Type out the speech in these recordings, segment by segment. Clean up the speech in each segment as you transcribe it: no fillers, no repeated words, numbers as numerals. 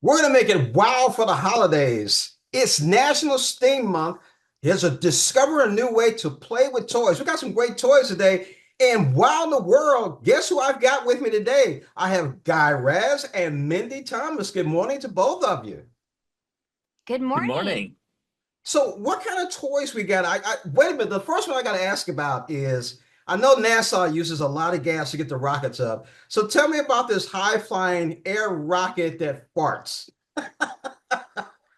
We're going to make it wow for the holidays. It's National STEAM Month. Here's a discover a new way to play with toys. We got some great toys today. And wow in the world, guess who I've got with me today? I have Guy Raz and Mindy Thomas. Good morning to both of you. Good Good morning. morning. So, what kind of toys we got? Wait a minute. The first one I got to ask about is I know NASA uses a lot of gas to get the rockets up. So, tell me about this high flying air rocket that farts.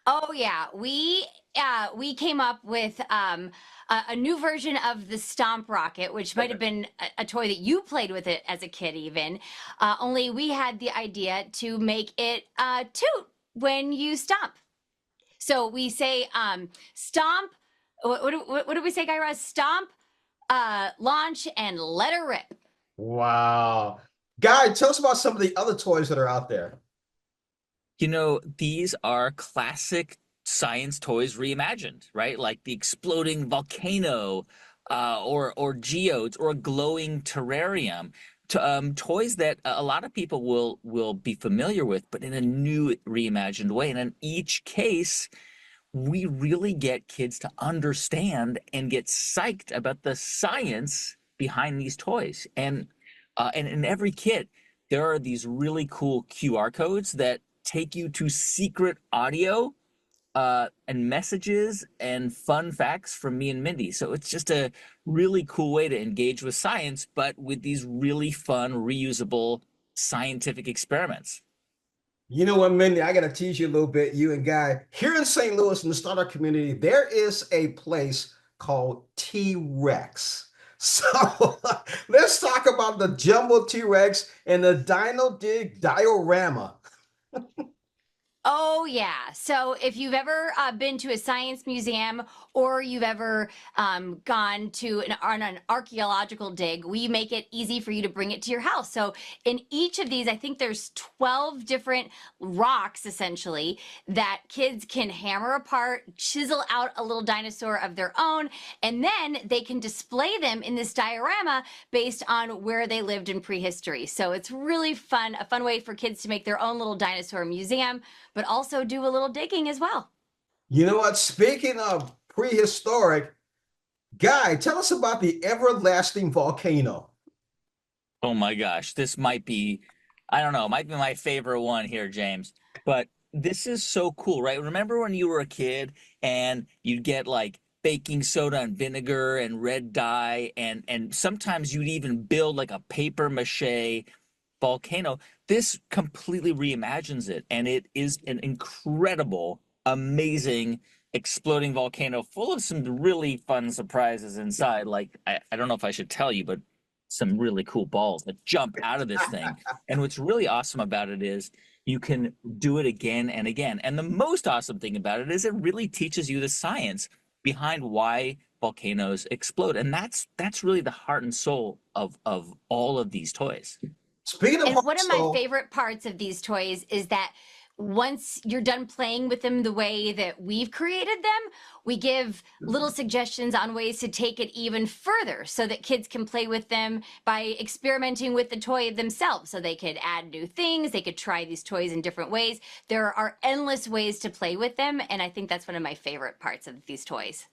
Oh yeah, we came up with a new version of the Stomp Rocket, which might have been a toy that you played with it as a kid, even. Only we had the idea to make it toot when you stomp. So we say stomp. What do we say, Guy Raz? Stomp, launch, and let her rip. Wow. Guy, tell us about some of the other toys that are out there. These are classic science toys reimagined, right? Like the exploding volcano, or geodes, or a glowing terrarium. Toys that a lot of people will be familiar with, but in a new reimagined way. And in each case, we really get kids to understand and get psyched about the science behind these toys. And in every kit, there are these really cool QR codes that take you to secret audio, and messages and fun facts from me and Mindy. So it's just a really cool way to engage with science, but with these really fun, reusable scientific experiments. You know what, Mindy? I got to tease you a little bit, you and Guy. Here in St. Louis, in the startup community, there is a place called T-Rex. So let's talk about the jumbo T-Rex and the Dino Dig diorama. Oh, yeah. So if you've ever been to a science museum or you've ever gone to on an archaeological dig, we make it easy for you to bring it to your house. So in each of these, I think there's 12 different rocks essentially that kids can hammer apart, chisel out a little dinosaur of their own, and then they can display them in this diorama based on where they lived in prehistory. So it's really fun, a fun way for kids to make their own little dinosaur museum, but also do a little digging as well. You know what? Speaking of prehistoric, Guy, tell us about the everlasting volcano. Oh my gosh, this might be, I don't know, might be my favorite one here, James. But this is so cool, right? Remember when you were a kid and you'd get like baking soda and vinegar and red dye, and sometimes you'd even build like a paper mache volcano. This completely reimagines it, and it is an incredible, amazing exploding volcano full of some really fun surprises inside. Like I don't know if I should tell you, but some really cool balls that jump out of this thing. And what's really awesome about it is you can do it again and again. And the most awesome thing about it is it really teaches you the science behind why volcanoes explode. And that's really the heart and soul of all of these toys. Speaking of And one of my Hartsel, favorite parts of these toys is that once you're done playing with them the way that we've created them, we give little suggestions on ways to take it even further so that kids can play with them by experimenting with the toy themselves. So they could add new things, they could try these toys in different ways. There are endless ways to play with them, and I think that's one of my favorite parts of these toys.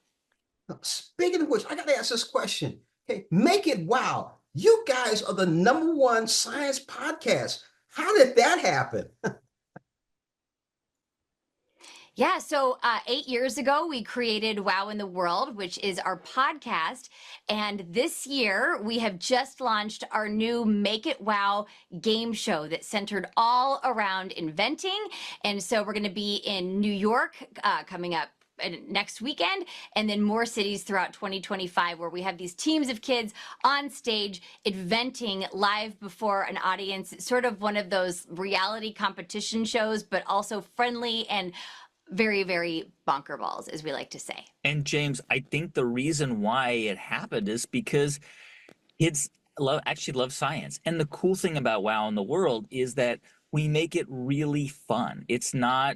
speaking of which, I got to ask this question. Okay, make it wow. You guys are the number one science podcast. How did that happen? Yeah, so 8 years ago, we created Wow in the World, which is our podcast. And this year, we have just launched our new Make It Wow game show that's centered all around inventing. And so we're going to be in New York coming up next weekend, and then more cities throughout 2025 where we have these teams of kids on stage inventing live before an audience. It's sort of one of those reality competition shows, but also friendly and very, very bonker balls, as we like to say. And James, I think the reason why it happened is because kids actually love science. And the cool thing about Wow in the World is that we make it really fun. It's not,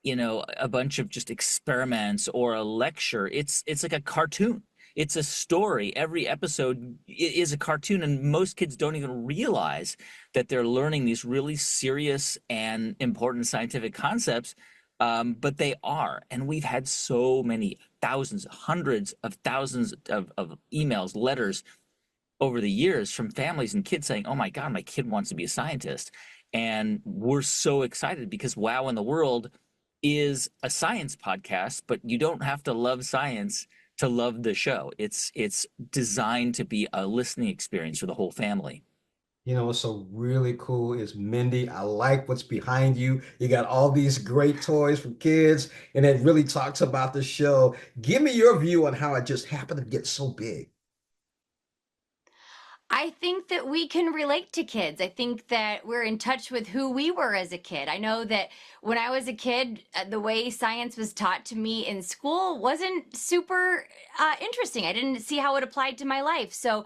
a bunch of just experiments or a lecture. It's like a cartoon. It's a story. Every episode is a cartoon, and most kids don't even realize that they're learning these really serious and important scientific concepts. But they are. And we've had so many thousands, hundreds of thousands of emails, letters over the years from families and kids saying, "Oh my God, my kid wants to be a scientist." And we're so excited because Wow in the World is a science podcast, but you don't have to love science to love the show. It's designed to be a listening experience for the whole family. You know, what's so really cool is Mindy. I like what's behind you. You got all these great toys for kids, and it really talks about the show. Give me your view on how it just happened to get so big. I think that we can relate to kids. I think that we're in touch with who we were as a kid. I know that when I was a kid, the way science was taught to me in school wasn't super interesting. I didn't see how it applied to my life. So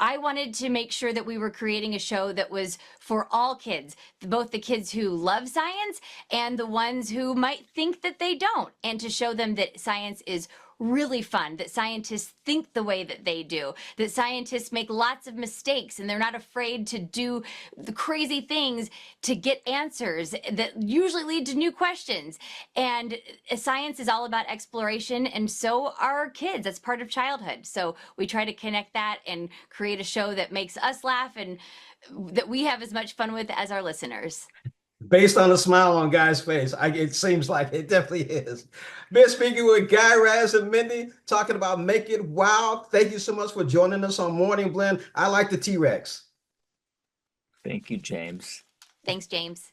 I wanted to make sure that we were creating a show that was for all kids, both the kids who love science and the ones who might think that they don't, and to show them that science is really fun, that scientists think the way that they do, that scientists make lots of mistakes and they're not afraid to do the crazy things to get answers that usually lead to new questions. And science is all about exploration, and so are kids. That's part of childhood. So we try to connect that and create a show that makes us laugh and that we have as much fun with as our listeners. Based on the smile on Guy's face, it seems like it definitely is. Been speaking with Guy Raz and Mindy, talking about Make It Wow. Thank you so much for joining us on Morning Blend. I like the T-Rex. Thank you, James. Thanks, James.